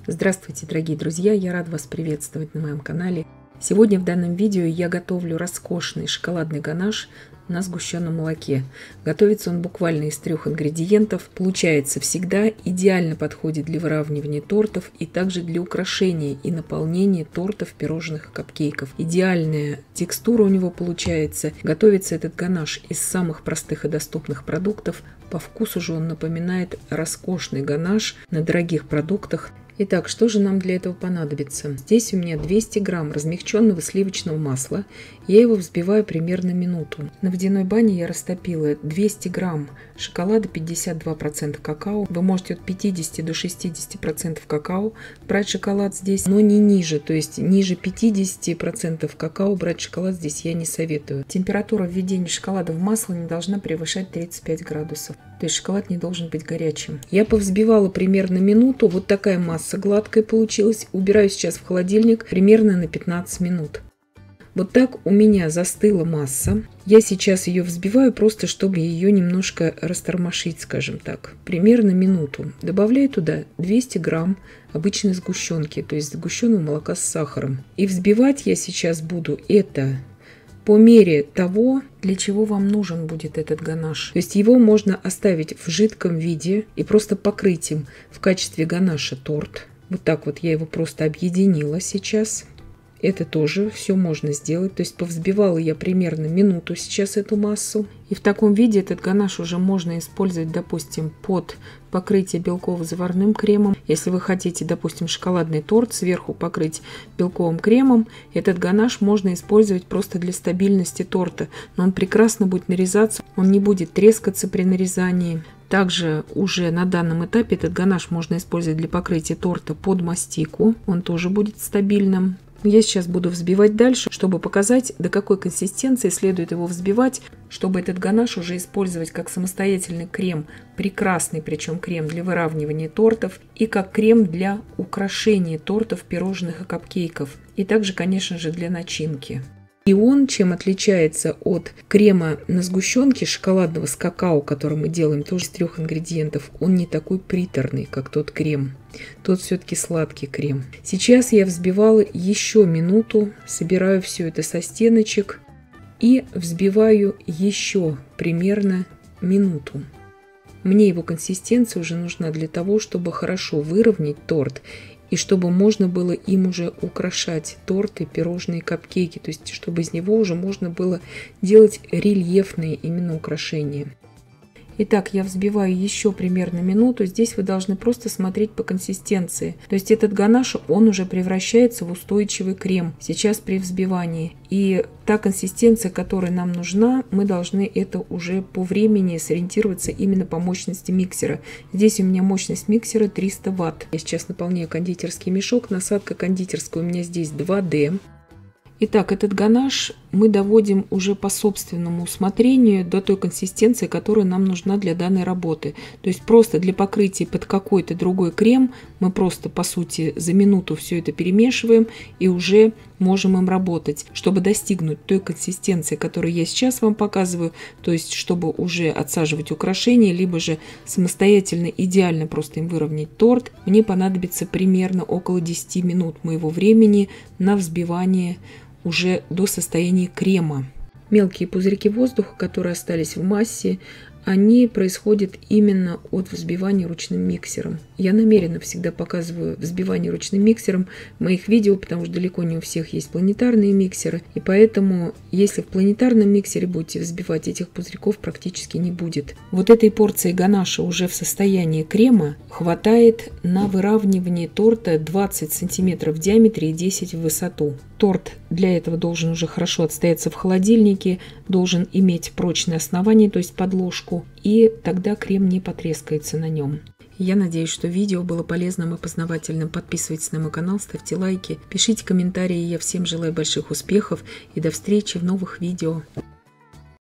Здравствуйте, дорогие друзья! Я рад вас приветствовать на моем канале. Сегодня в данном видео я готовлю роскошный шоколадный ганаш на сгущенном молоке. Готовится он буквально из 3 ингредиентов. Получается всегда, идеально подходит для выравнивания тортов и также для украшения и наполнения тортов, пирожных и капкейков. Идеальная текстура у него получается. Готовится этот ганаш из самых простых и доступных продуктов. По вкусу же он напоминает роскошный ганаш на дорогих продуктах. Итак, что же нам для этого понадобится? Здесь у меня 200 грамм размягченного сливочного масла. Я его взбиваю примерно минуту. На водяной бане я растопила 200 грамм шоколада, 52% какао. Вы можете от 50 до 60% какао брать шоколад здесь, но не ниже. То есть ниже 50% какао брать шоколад здесь я не советую. Температура введения шоколада в масло не должна превышать 35 градусов. То есть шоколад не должен быть горячим. Я повзбивала примерно минуту. Вот такая масса гладкая получилась. Убираю сейчас в холодильник примерно на 15 минут. Вот так у меня застыла масса. Я сейчас ее взбиваю просто, чтобы ее немножко растормошить, скажем так. Примерно минуту. Добавляю туда 200 грамм обычной сгущенки, то есть сгущенного молока с сахаром. И взбивать я сейчас буду это по мере того, для чего вам нужен будет этот ганаш. То есть его можно оставить в жидком виде и просто покрыть им в качестве ганаша торт. Вот так вот я его просто объединила сейчас. Это тоже все можно сделать. То есть повзбивала я примерно минуту сейчас эту массу. И в таком виде этот ганаш уже можно использовать, допустим, под покрытие белково-заварным кремом. Если вы хотите, допустим, шоколадный торт сверху покрыть белковым кремом, этот ганаш можно использовать просто для стабильности торта. Но он прекрасно будет нарезаться, он не будет трескаться при нарезании. Также уже на данном этапе этот ганаш можно использовать для покрытия торта под мастику. Он тоже будет стабильным. Я сейчас буду взбивать дальше, чтобы показать, до какой консистенции следует его взбивать, чтобы этот ганаш уже использовать как самостоятельный крем, прекрасный причем крем для выравнивания тортов и как крем для украшения тортов, пирожных и капкейков. И также, конечно же, для начинки. И он чем отличается от крема на сгущенке шоколадного с какао, который мы делаем тоже из 3 ингредиентов, он не такой приторный, как тот крем. Тот все-таки сладкий крем. Сейчас я взбивала еще минуту, собираю все это со стеночек и взбиваю еще примерно минуту. Мне его консистенция уже нужна для того, чтобы хорошо выровнять торт и чтобы можно было им уже украшать торты, пирожные, капкейки. То есть, чтобы из него уже можно было делать рельефные именно украшения. Итак, я взбиваю еще примерно минуту. Здесь вы должны просто смотреть по консистенции. То есть этот ганаш, он уже превращается в устойчивый крем сейчас при взбивании. И та консистенция, которая нам нужна, мы должны это уже по времени сориентироваться именно по мощности миксера. Здесь у меня мощность миксера 300 Вт. Я сейчас наполняю кондитерский мешок. Насадка кондитерская у меня здесь 2D. Итак, этот ганаш мы доводим уже по собственному усмотрению до той консистенции, которая нам нужна для данной работы. То есть просто для покрытия под какой-то другой крем мы просто, по сути, за минуту все это перемешиваем и уже можем им работать, чтобы достигнуть той консистенции, которую я сейчас вам показываю, то есть чтобы уже отсаживать украшения, либо же самостоятельно идеально просто им выровнять торт. Мне понадобится примерно около 10 минут моего времени на взбивание уже до состояния крема. Мелкие пузырьки воздуха, которые остались в массе, они происходят именно от взбивания ручным миксером. Я намеренно всегда показываю взбивание ручным миксером в моих видео, потому что далеко не у всех есть планетарные миксеры. И поэтому, если в планетарном миксере будете взбивать, этих пузырьков практически не будет. Вот этой порции ганаша уже в состоянии крема хватает на выравнивание торта 20 см в диаметре и 10 в высоту. Торт для этого должен уже хорошо отстояться в холодильнике, должен иметь прочное основание, то есть подложку, и тогда крем не потрескается на нем. Я надеюсь, что видео было полезным и познавательным. Подписывайтесь на мой канал, ставьте лайки, пишите комментарии. Я всем желаю больших успехов и до встречи в новых видео.